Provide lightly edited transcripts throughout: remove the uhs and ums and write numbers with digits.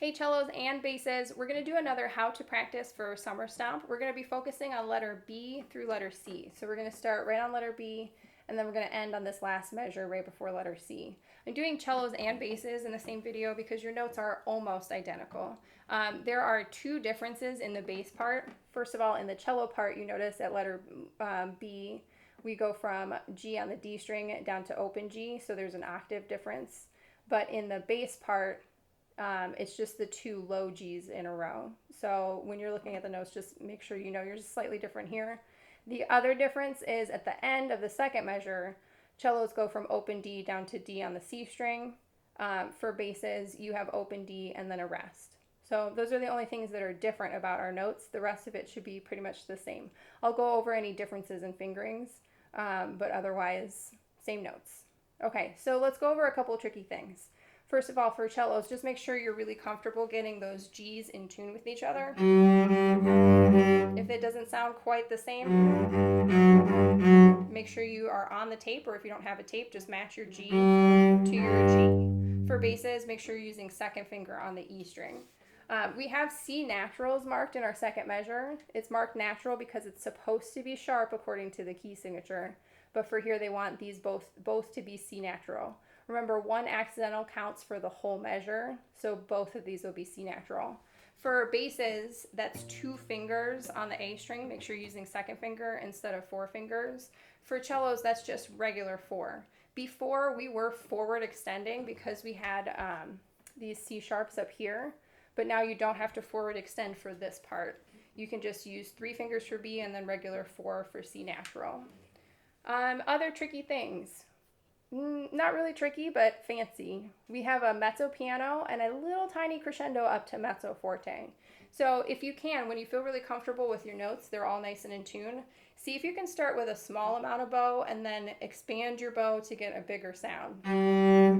Hey cellos and basses, we're going to do another how to practice for summer stomp. We're going to be focusing on letter B through letter C. So we're going to start right on letter B and then we're going to end on this last measure right before letter C. I'm doing cellos and basses in the same video because your notes are almost identical. There are two differences in the bass part. First of all, in the cello part, you notice at letter B, we go from G on the D string down to open G, so there's an octave difference. But in the bass part, it's just the two low G's in a row. So when you're looking at the notes, just make sure you know you're just slightly different here. The other difference is at the end of the second measure, cellos go from open D down to D on the C string. For basses, you have open D and then a rest. So those are the only things that are different about our notes. The rest of it should be pretty much the same. I'll go over any differences in fingerings, but otherwise, same notes. Okay, so let's go over a couple tricky things. First of all, for cellos, just make sure you're really comfortable getting those G's in tune with each other. If it doesn't sound quite the same, make sure you are on the tape, or if you don't have a tape, just match your G to your G. For basses, make sure you're using second finger on the E string. We have C naturals marked in our second measure. It's marked natural because it's supposed to be sharp according to the key signature, but for here they want these both to be C natural. Remember, one accidental counts for the whole measure, so both of these will be C natural. For basses, that's 2 fingers on the A string. Make sure you're using second finger instead of 4 fingers. For cellos, that's just regular 4. Before, we were forward extending because we had these C sharps up here, but now you don't have to forward extend for this part. You can just use 3 fingers for B and then regular 4 for C natural. Other tricky things. Not really tricky, but fancy. We have a mezzo piano and a little tiny crescendo up to mezzo forte. So if you can, when you feel really comfortable with your notes, they're all nice and in tune, see if you can start with a small amount of bow and then expand your bow to get a bigger sound. More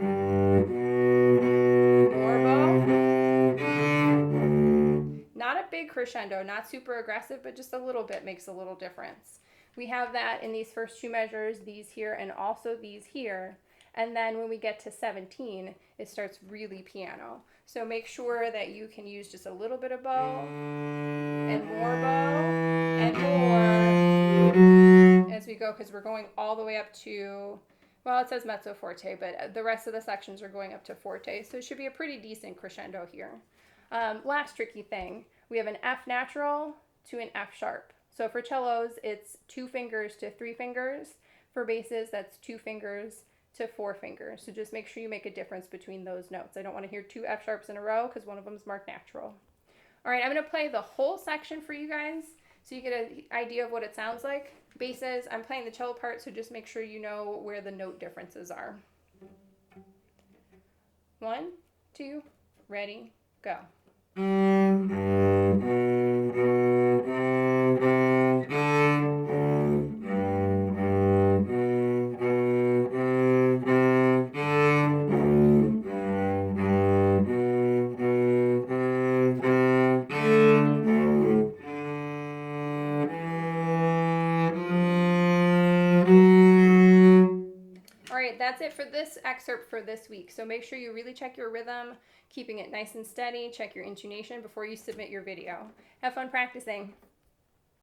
bow. Not a big crescendo, not super aggressive, but just a little bit makes a little difference. We have that in these first 2 measures, these here and also these here. And then when we get to 17, it starts really piano. So make sure that you can use just a little bit of bow and more bow and more as we go, because we're going all the way up to, well, it says mezzo forte, but the rest of the sections are going up to forte. So it should be a pretty decent crescendo here. Last tricky thing, we have an F natural to an F sharp. So for cellos, it's 2 fingers to 3 fingers. For basses, that's 2 fingers to 4 fingers. So just make sure you make a difference between those notes. I don't want to hear 2 F sharps in a row because one of them is marked natural. All right, I'm going to play the whole section for you guys so you get an idea of what it sounds like. Basses, I'm playing the cello part, so just make sure you know where the note differences are. 1, 2, ready, go. That's it for this excerpt for this week. So make sure you really check your rhythm, keeping it nice and steady, check your intonation before you submit your video. Have fun practicing.